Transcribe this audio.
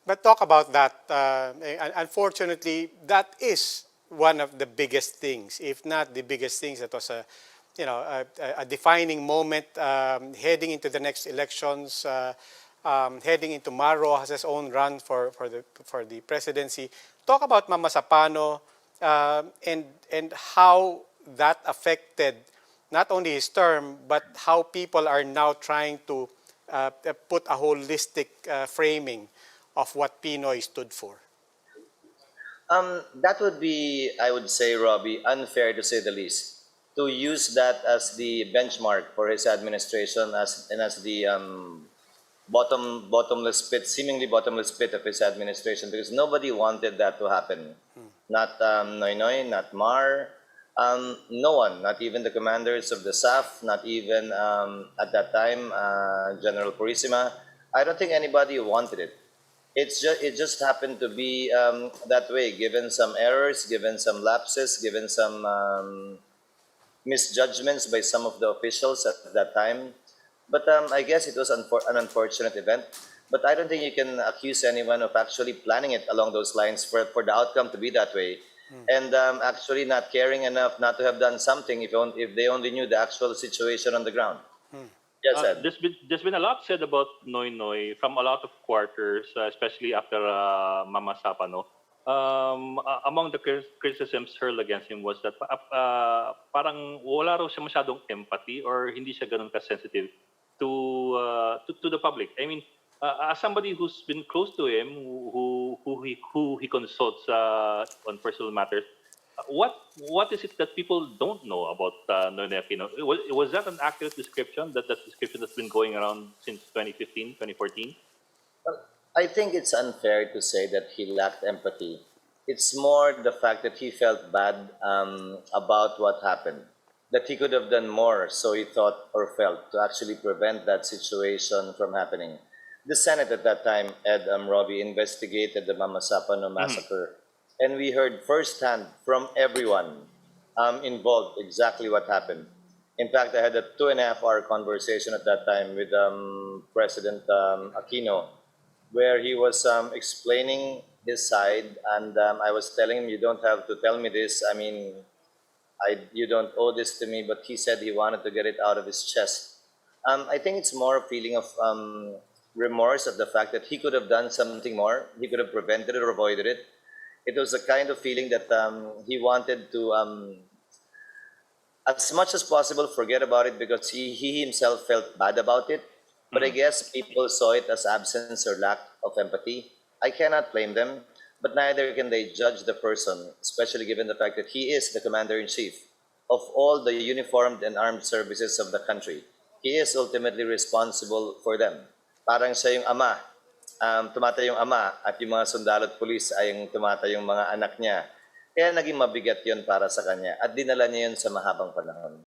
But talk about that. Unfortunately, that is one of the biggest things, if not the biggest things. That was a defining moment heading into the next elections. Heading into Maro has his own run for the presidency. Talk about Mamasapano and how that affected not only his term, but how people are now trying to put a holistic framing of what Pinoy stood for. That would be, I would say, Robbie, unfair to say the least. To use that as the benchmark for his administration as the bottomless pit, seemingly bottomless pit of his administration, because nobody wanted that to happen. Not Noynoy, not Mar, no one, not even the commanders of the SAF, not even at that time General Purisima. I don't think anybody wanted it. It just happened to be that way, given some errors, given some lapses, given some misjudgments by some of the officials at that time. But I guess it was an unfortunate event. But I don't think you can accuse anyone of actually planning it along those lines for the outcome to be that way. And actually not caring enough not to have done something if they only knew the actual situation on the ground. Yes, Ed. There's been a lot said about Noy Noy from a lot of quarters, especially after Mamasapano. Among the criticisms hurled against him was that parang wala raw siya masyadong empathy or hindi siya ganun ka-sensitive to the public. I mean, as somebody who's been close to him, who he consults on personal matters, what is it that people don't know about Noynoy Aquino? Was that an accurate description? That description that's been going around since 2015, 2014? I think it's unfair to say that he lacked empathy. It's more the fact that he felt bad about what happened, that he could have done more, so he thought or felt, to actually prevent that situation from happening. The Senate at that time, Robbie, investigated the Mamasapano massacre, and we heard firsthand from everyone involved exactly what happened. In fact, I had a 2.5-hour conversation at that time with President Aquino, where he was explaining his side, and I was telling him, you don't have to tell me this. I mean, you don't owe this to me, but he said he wanted to get it out of his chest. I think it's more a feeling of remorse of the fact that he could have done something more. He could have prevented it or avoided it. It was a kind of feeling that he wanted to, as much as possible, forget about it because he himself felt bad about it. But I guess people saw it as absence or lack of empathy. I cannot blame them, but neither can they judge the person, especially given the fact that he is the commander-in-chief of all the uniformed and armed services of the country. He is ultimately responsible for them. Parang siya yung ama, tumatay yung ama at yung mga sundalo at pulis ay yung tumatay yung mga anak niya. Kaya naging mabigat yon para sa kanya at dinala niya yon sa mahabang panahon.